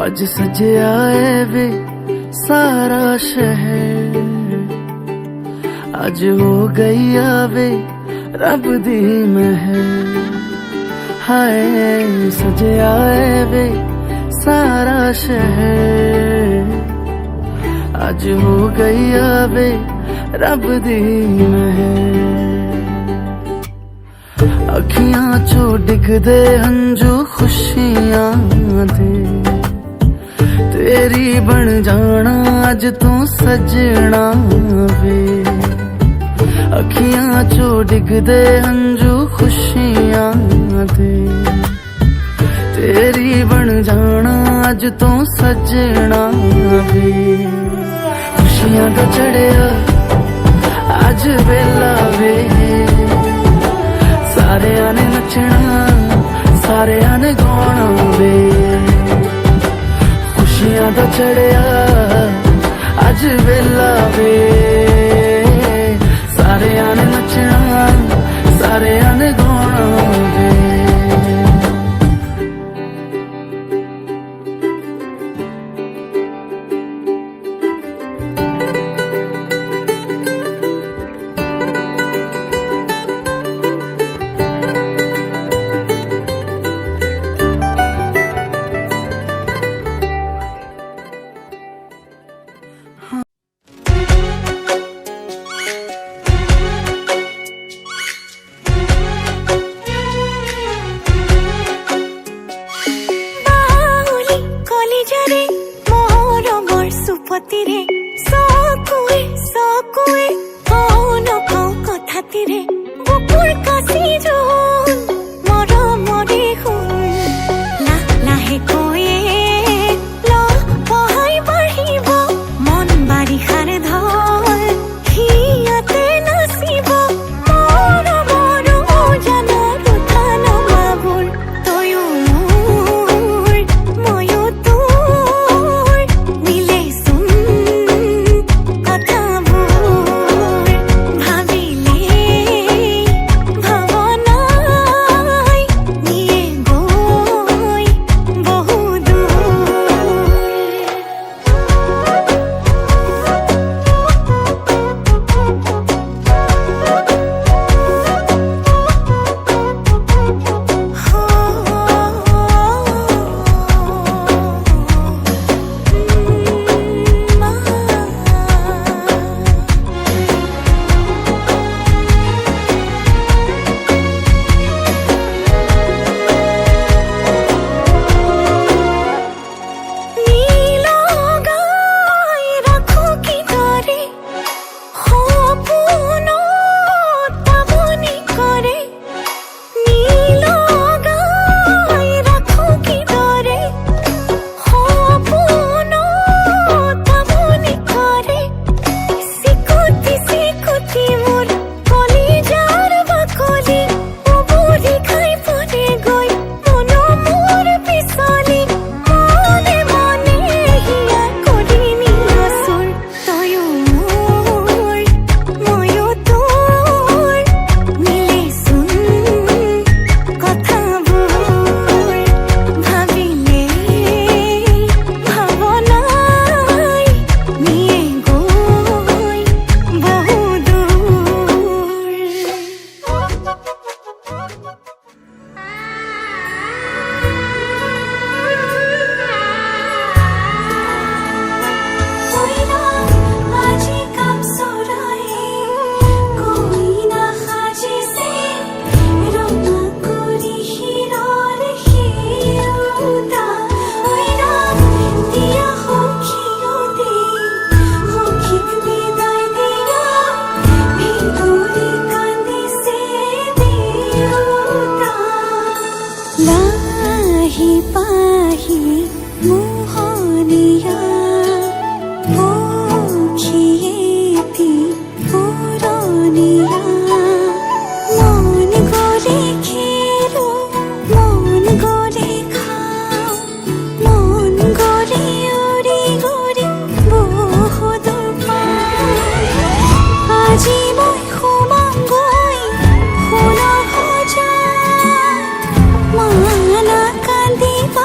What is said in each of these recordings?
आज सजया है वे सारा शहर, आज हो गई आवे रब दी महर। हाय सजया है वे सारा शहर, आज हो गई आवे रब दी महर। अखियां चो डिगदे हंजू खुशियां दे, तेरी बन जाना अज तू सजना वे। अखियां चो डिगदे हंजू खुशियां दे, तेरी बन जाना अज तू सजना वे। खुशियां दा चढ़िया अज वेला वे, सारेयां ने नचना सारेयां ने गाना वे। खुशियां दा चढ़िया अज वेला वे, सारेयां ने नचना सारेयां ने गाना वे। পতিরে সকুয়ে সকুয়ে কোন কও কথা তিরে বুকুর কাছি যখন মর মরে হুন লা লাহে কয়ে ল পহাই বাঢ়িব মন বাৰিষাৰ ধল হিয়াতে নাচিব মৰ মৰ জানৰ উঠান বাবুৰ তয়ো মোৰ ময়ো তোৰ মিলে লাহি পাহি মোহনিয়া পক্ষিয়েতি পুরনিয়া মন গলে খেলো মন গলে খাও মন গলে উড়ি উড়ি বহুদূর আজি মই সোমামগৈ সোণৰ সজাত মানা কান্দিব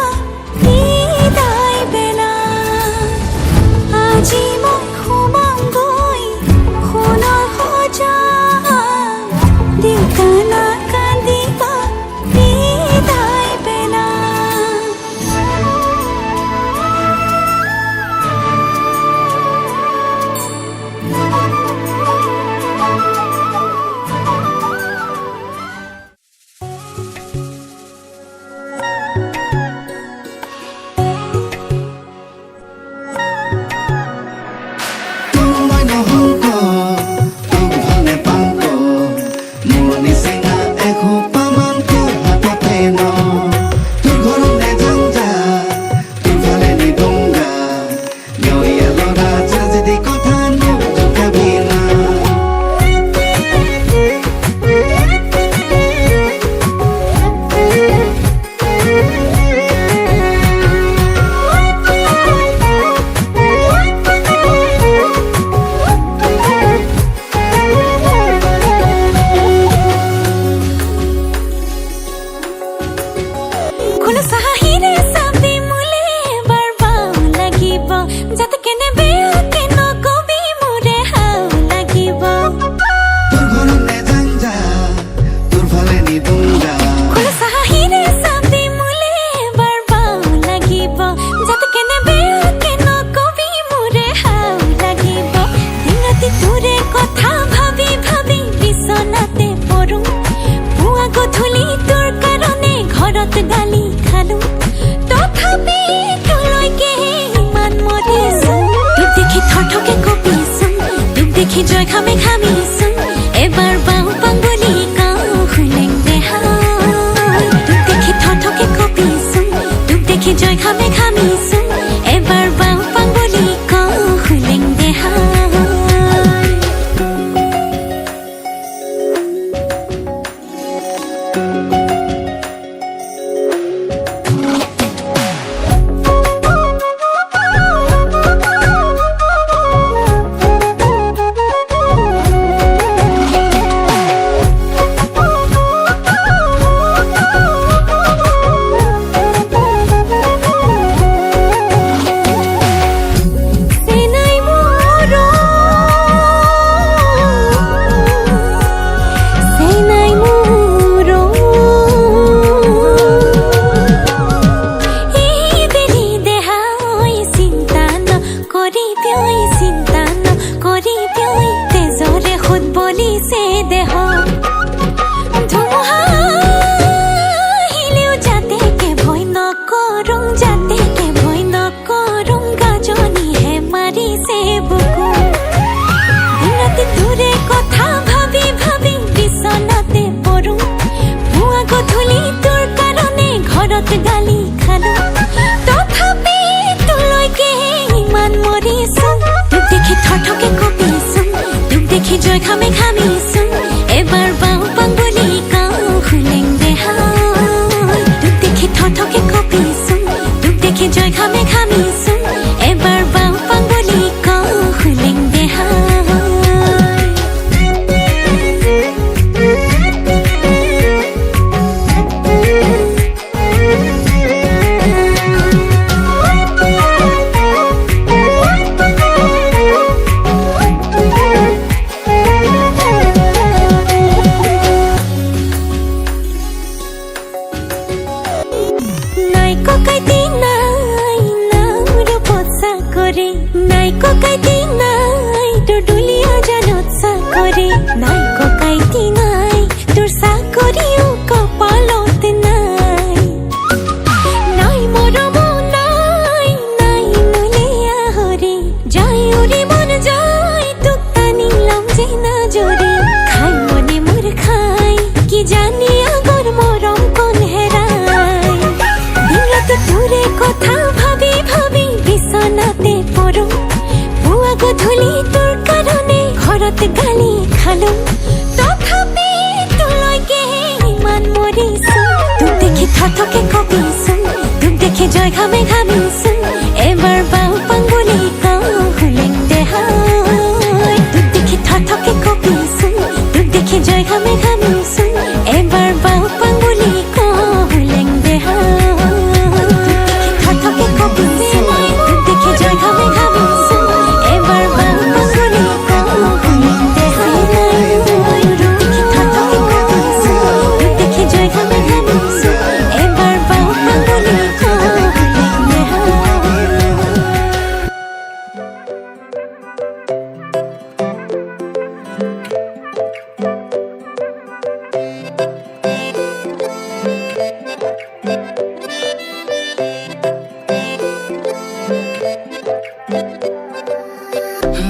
দেখি জয় খামে খামি সুন এবার বাউ পাঙ্গুলি কাউ হুলেং দেহাই দুখ দেখি থথকে কপি সুন দুখ দেখি জয় খামে খামি সুন এবার বাউ পাঙ্গুলি কাউ হুলেং দেহাই গালি খালো তথাপি তোলৈকে ইমান মৰিছোন তোক দেখি থথকে কঁপিছোন তোক দেখি জয় খামে খামিছোন এবাৰ বাউ পাঙ্গুলি কাউ হুলেং দেহাই তোক দেখি থথকে কঁপিছোন তোক দেখি জয় খামে খামিছোন এবাৰ বাউ পাঙ্গুলি কাউ হুলেং দেহাই নাই ককাইতি নাই তোৰ দুলিয়া জানত চাকৰি নাই ককাইতি নাই তোৰ চাকৰিও কপালত নাই নাই মৰম নাই নাই মুলিয়া হৰি যাই উৰি মন যায় তোক টানি লম যে নজৰে খাই মনে মোৰ খাই কি জানি আগৰ মৰম কোন হেৰাই দিনত তোৰে কথা ভাবি ভাবি বিছনাতে পৰো গধূলি তোৰ কাৰণে ঘৰত গালি খালো তথাপি তোলৈকে ইমান মৰিছোন তোক দেখি থথকে কঁপিছোন তোক দেখি জয় খামে খামিছোন এবাৰ বাউ পাঙ্গুলি কাউ হুলেং দেহাই তোক দেখি থথকে কঁপিছোন তোক দেখি জয় খামে খামিছোন এবাৰ বাউ পাঙ্গুলি কাউ হুলেং দেহাই তোক দেখি থথকে কঁপিছোন তোক দেখি জয় খামে খামিছোন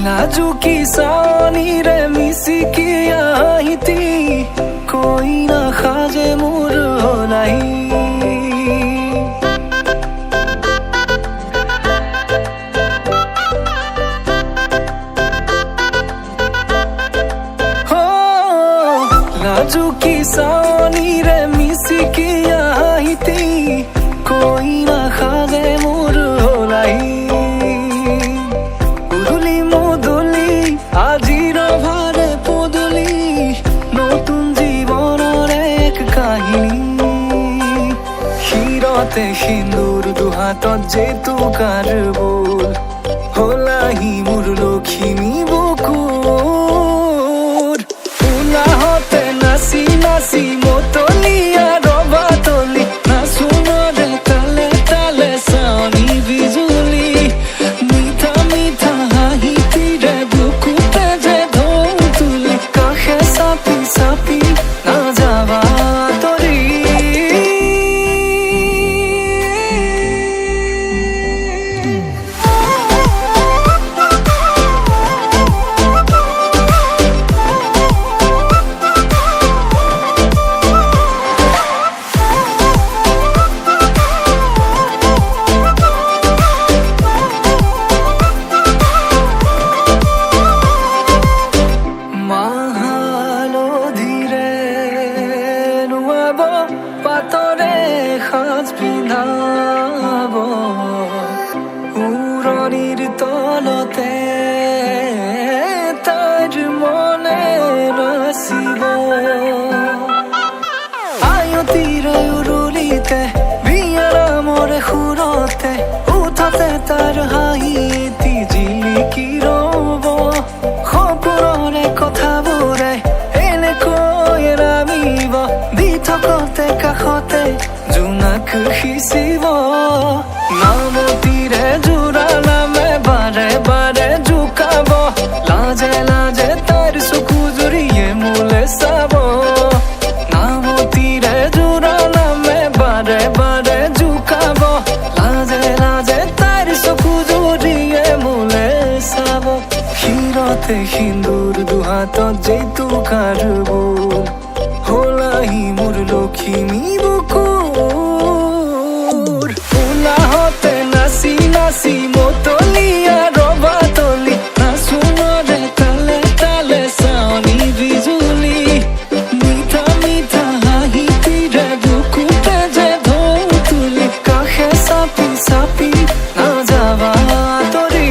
नाजुकी सानी रे मिसिकी आहिती कोई ना खाजे मोर नहीं हो नाजुकी सानी रे मिसिकी आहिती कोई ना खाजे मोर नहीं আজিৰ ভাৰে পদূলি নতুন জীৱনৰ এক কাহিনী শিৰতে সিন্দুৰ দুহাতত যে তোকাৰ বোল হলাহি মোৰ লখিমী বুকুৰ উলাহতে নাচি নাচি মতলীয়া ৰবাতলি নাচোনৰে তালে তালে চাৱনি বিজুলি মিঠা মিঠা হাঁহিতিৰে sapi na java tori পাতৰে সাজ পিন্ধাব উৰণিৰ তলতে তাইৰ মনে নাচিব আয়তিৰে উৰুলিতে বিয়াৰামৰে সুৰতে উঠতে তাৰ হাঁহি এটি জিলিকি ৰ'ব সপোনৰে কথাবোৰে এনেকৈ নামিব দি থকতে কাষতে জোনাক সিঁচিব নামতিৰে জোৰা নামে বাৰে বাৰে জোকাব লাজে লাজে তাইৰ চকু জুৰিয়ে মোলে চাব নামতিৰে জোৰা নামে বাৰে বাৰে জোকাব লাজে লাজে তাইৰ চকু জুৰিয়ে মোলে চাব শিৰতে সিন্দুৰ দুহাতত জেতুকাৰ বোল হলাহি মোৰ লখিমী বুকুৰ উলাহতে নাচি নাচি মতলীয়া ৰবা তলি নাচোনৰে তালে তালে চাৱনি বিজুলি মিঠা মিঠা হাঁহিটিৰে বুকুতে যে ঢৌ তুলি কাষে চাপি চাপি নাযাবা আঁতৰি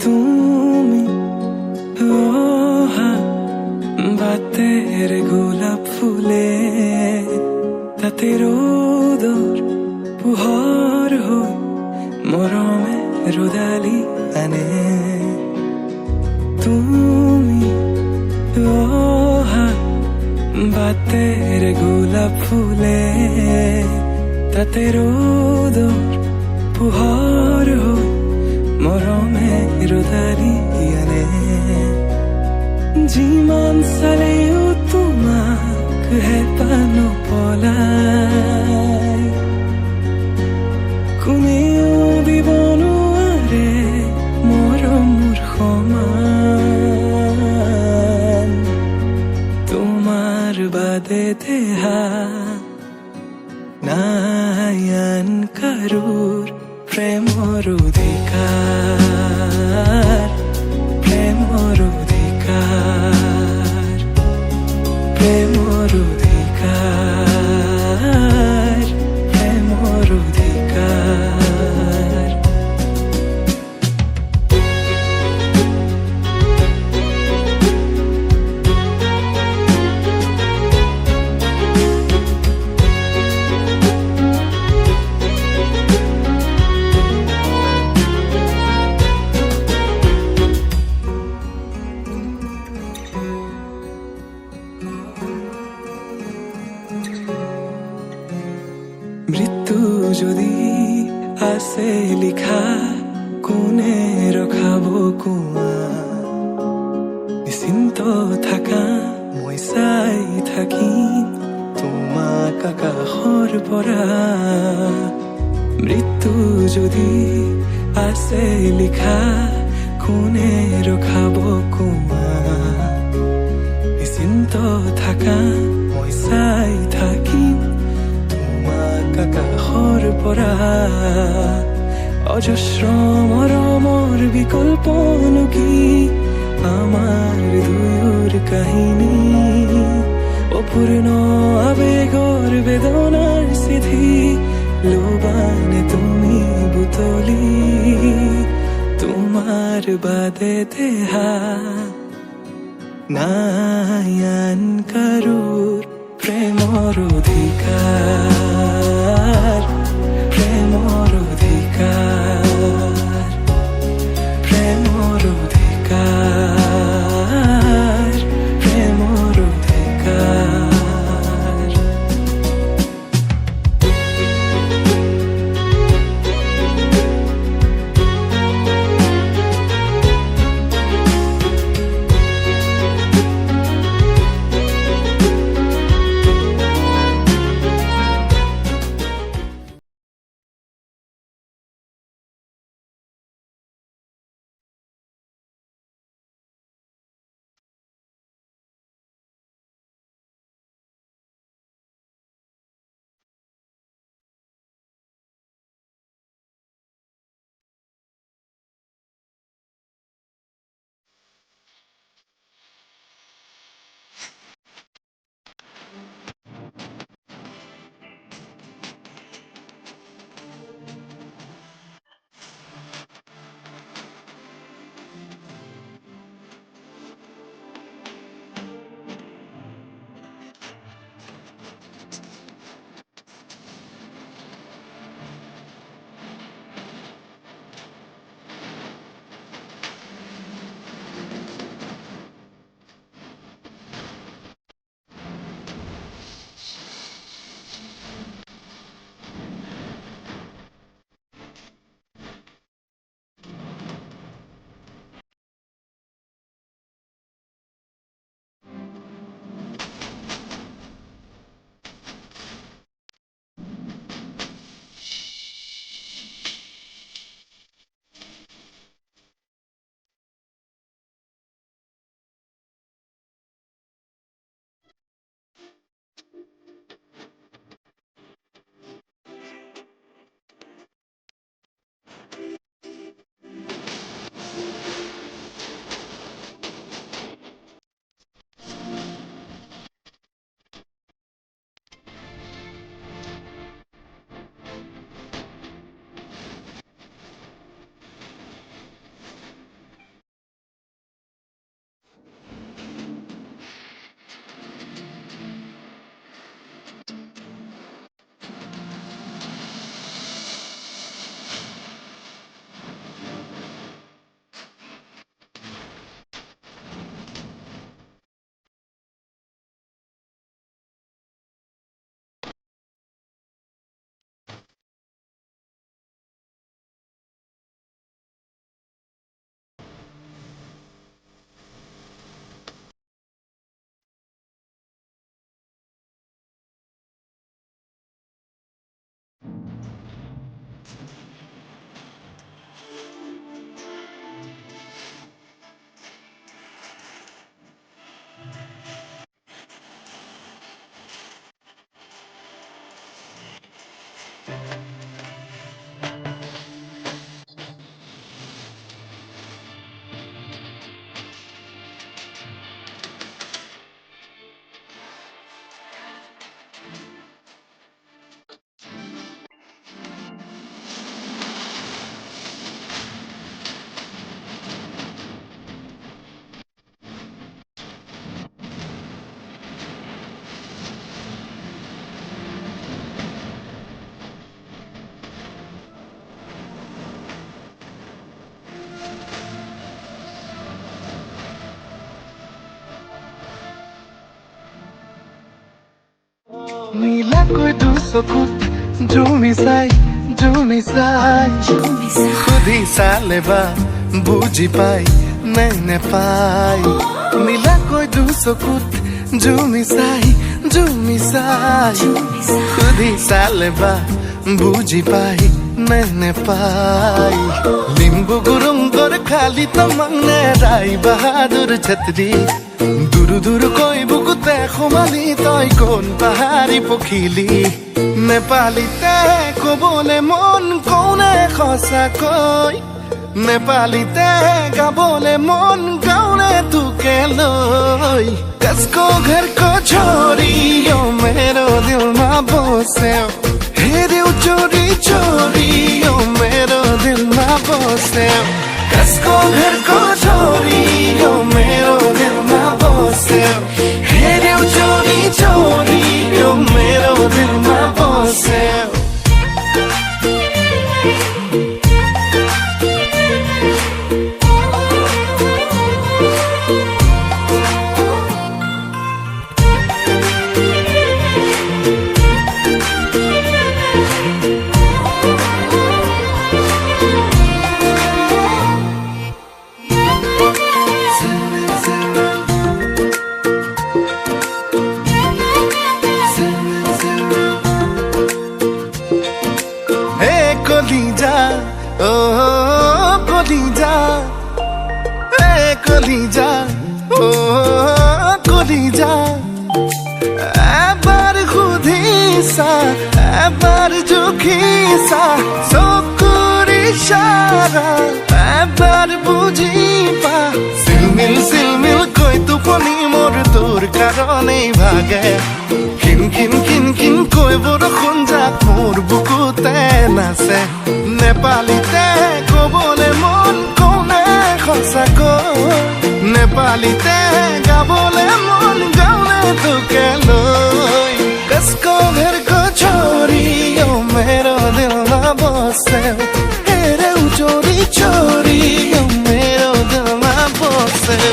তুমি অহা বাটেৰ গোলাপ ফুলে তাতে ৰ'দৰ পোহৰ হৈ মৰমে ৰ'দালি আনে তুমি অহা বাটেৰ গোলাপ ফুলে তাতে ৰ'দৰ পোহৰ হৈ মৰমে ৰ'দালি আনে যিমান চালেও তোমাক হেঁপাহ নপলাই কোনেও দিব নোৱাৰে মৰমৰ সমান তোমাৰ বাদে দেহা নাই আন কাৰোৰ প্ৰেমৰ অধিকাৰ প্ৰেমৰ অধিকাৰ প্ৰেমৰ অধিকাৰ প্ৰেমৰ অধিকাৰ মৃত্যু যদি আছে লিখা কোনে ৰখাব কোৱা নিশ্চিন্ত থাকা মই চাই থাকিম তোমাক আকাশৰ পৰা মৃত্যু যদি আছে লিখা কোনে ৰখাব কোৱা নিশ্চিন্ত থাকা মই চাই থাকিম আকাশৰ পৰা অজস্ৰ মৰমৰ বিকল্পনো কি আমাৰ দুয়োৰ কাহিনী অপূৰ্ণ আবেগৰ বেদনাৰ চিঠি লোবানে তুমি বুটলি তোমাৰ বাদে দেহা নাই আন কাৰোৰ প্ৰেমৰ অধিকাৰ প্ৰেমৰ অধিকাৰ নীলাকৈ দুচকুত জুমি চাই সুধি চালে বা বুজি পাই নে নেপাই নীলাকৈ দুচকুত জুমি চাই সুধি চালে বা বুজি পাই নে নেপাই লিম্বু গুरुङ गोर्खाली तमंगने राई बहादुर छत्री दूर दूर কৈ বুকুতে সোমালি তই কোন পাহাৰী পখিলি নেপালীতে কবলে মন কোনে সঁচাকৈ নেপালীতে গাবলে মন গাउने तुके লৈ कसको घर को छोरी यो मेरो दिलमा बस्यो हेर्यौ चोरी चोरी यो मेरो दिलमा बस्यो कसको घर को छोरी यो मेरो दिलमा बस्यो हेर्यौ चोरी चोरी यो मेरो दिलमा बस्यो कलिजा ओ कलिजा ए कलिजा ओ कलिजा এবার খুদিসা এবার জুখিসা চকুৰ ইশাৰা এবাৰ বুজিবা সিলমিল কৈ টোপনি মোৰ তোৰ কাৰণেই ভাগে খিন কৈ বৰষুণ যাক মোৰ বুকুতে নাচে নেপালীতে কবলে মন কোনে সঁচাকৈ নেপালীতে গাবলে মন গাउने तुके লৈ कसको घर को छोरी यो मेरो दिलमा बस्यो हेर्यौ चोरी चोरी यो मेरो दिलमा बस्यो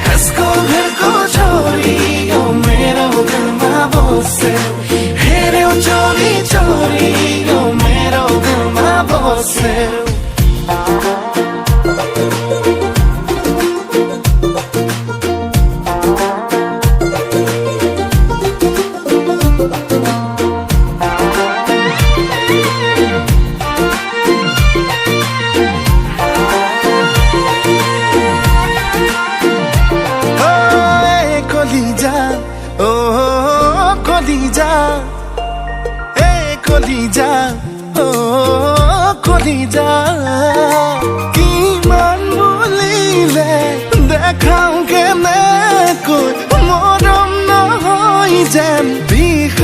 कसको घर को छोरी यो मेरो दिलमा बस्यो हेर्यौ चोरी चोरी यो मेरो दिलमा बस्यो কলিজা এ কলিজা ও কলিজা কিমান বুলিলে দেখাও